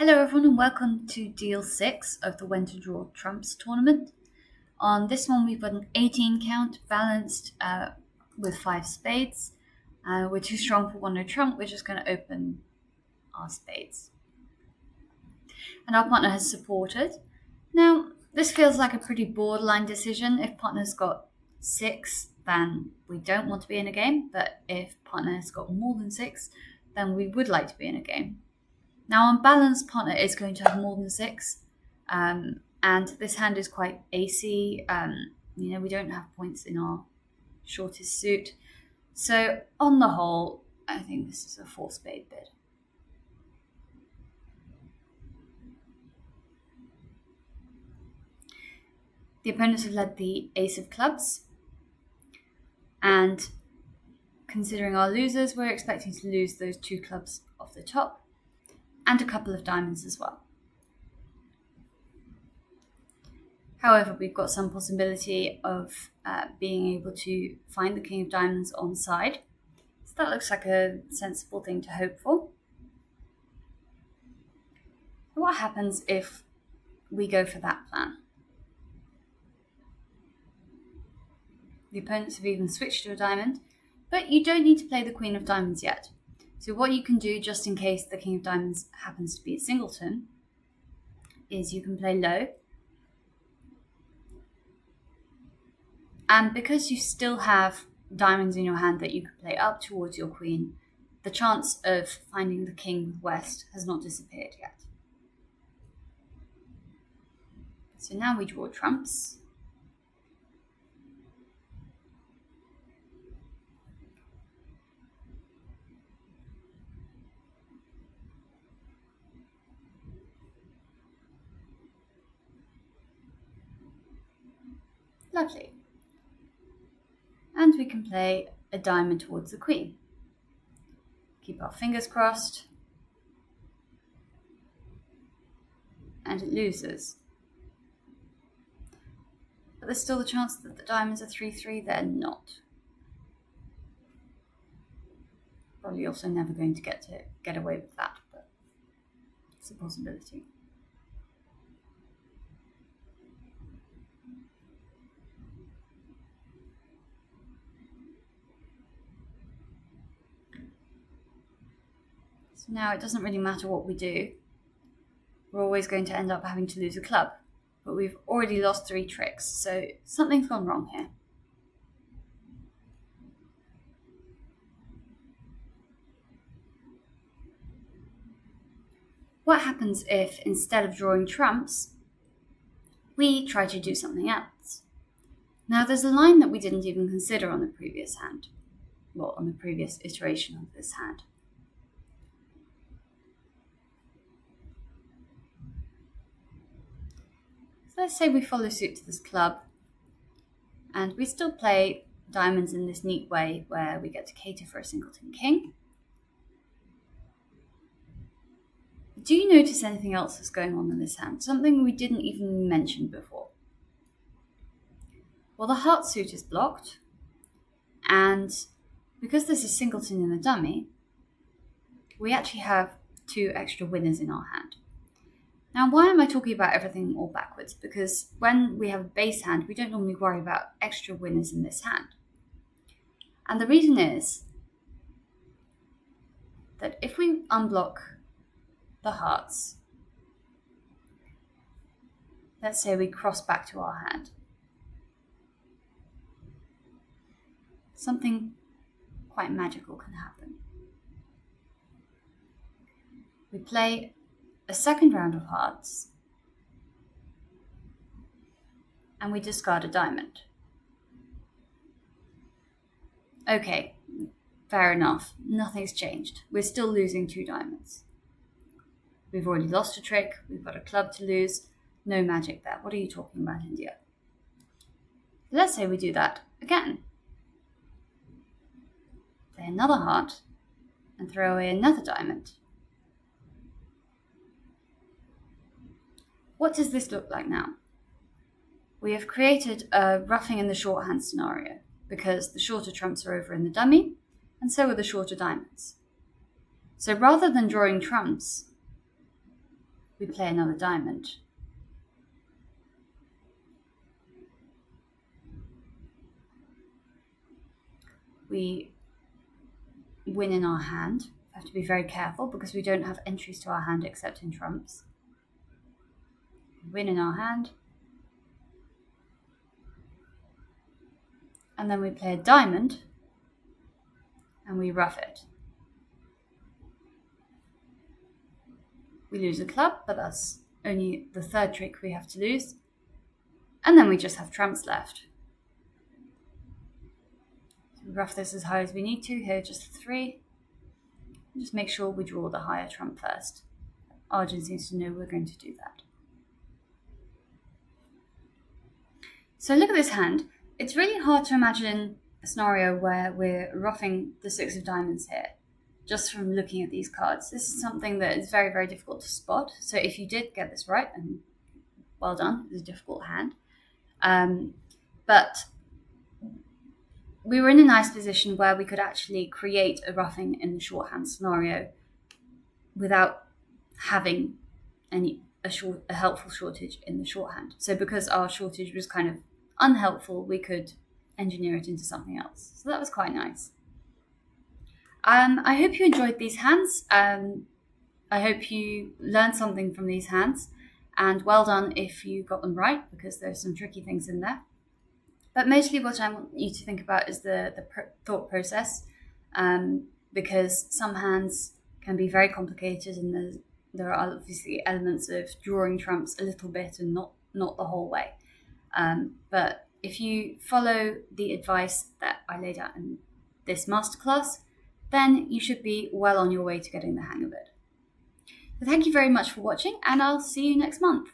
Hello everyone and welcome to Deal 6 of the When to Draw Trumps tournament. On this one we've got an 18 count balanced with 5 spades. We're too strong for one no trump, we're just going to open our spades. And our partner has supported. Now this feels like a pretty borderline decision. If partner's got 6 then we don't want to be in a game, but if partner has got more than 6 then we would like to be in a game. Now, on balance, partner is going to have more than 6, and this hand is quite acy. We don't have points in our shortest suit. So, on the whole, I think this is a 4-spade bid. The opponents have led the ace of clubs, and considering our losers, we're expecting to lose those 2 clubs off the top, and a couple of diamonds as well. However, we've got some possibility of being able to find the king of diamonds on side. So that looks like a sensible thing to hope for. What happens if we go for that plan? The opponents have even switched to a diamond, but you don't need to play the queen of diamonds yet. So what you can do, just in case the king of diamonds happens to be a singleton, is you can play low. And because you still have diamonds in your hand that you can play up towards your queen, the chance of finding the king with west has not disappeared yet. So now we draw trumps. Lovely. And we can play a diamond towards the queen. Keep our fingers crossed. And it loses. But there's still the chance that the diamonds are 3-3, they're not. Probably also never going to get away with that, but it's a possibility. So now it doesn't really matter what we do. We're always going to end up having to lose a club. But we've already lost 3 tricks, so something's gone wrong here. What happens if, instead of drawing trumps, we try to do something else? Now there's a line that we didn't even consider on the previous hand. Well, on the previous iteration of this hand. So let's say we follow suit to this club, and we still play diamonds in this neat way where we get to cater for a singleton king. Do you notice anything else that's going on in this hand? Something we didn't even mention before. Well, the heart suit is blocked, and because there's a singleton in the dummy, we actually have 2 extra winners in our hand. Now, why am I talking about everything all backwards? Because when we have a base hand, we don't normally worry about extra winners in this hand. And the reason is that if we unblock the hearts, let's say we cross back to our hand, something quite magical can happen. We play a second round of hearts, and we discard a diamond. Okay, fair enough, nothing's changed. We're still losing 2 diamonds. We've already lost a trick, we've got a club to lose, no magic there. What are you talking about, India? Let's say we do that again. Play another heart, and throw away another diamond. What does this look like now? We have created a roughing in the shorthand scenario because the shorter trumps are over in the dummy, and so are the shorter diamonds. So rather than drawing trumps, we play another diamond. We win in our hand. We have to be very careful because we don't have entries to our hand except in trumps. Win in our hand. And then we play a diamond and we ruff it. We lose a club, but that's only the third trick we have to lose. And then we just have trumps left. So we ruff this as high as we need to. Here, just 3. Just make sure we draw the higher trump first. Arjun seems to know we're going to do that. So look at this hand. It's really hard to imagine a scenario where we're ruffing the 6 of diamonds here, just from looking at these cards. This is something that is very, very difficult to spot. So if you did get this right, then well done. It's a difficult hand. But we were in a nice position where we could actually create a ruffing in the shorthand scenario without having a helpful shortage in the shorthand. So because our shortage was kind of unhelpful, we could engineer it into something else. So that was quite nice. I hope you enjoyed these hands. I hope you learned something from these hands, and well done if you got them right, because there's some tricky things in there. But mostly what I want you to think about is the thought process, because some hands can be very complicated, and there are obviously elements of drawing trumps a little bit and not the whole way. But if you follow the advice that I laid out in this masterclass, then you should be well on your way to getting the hang of it. So thank you very much for watching, and I'll see you next month.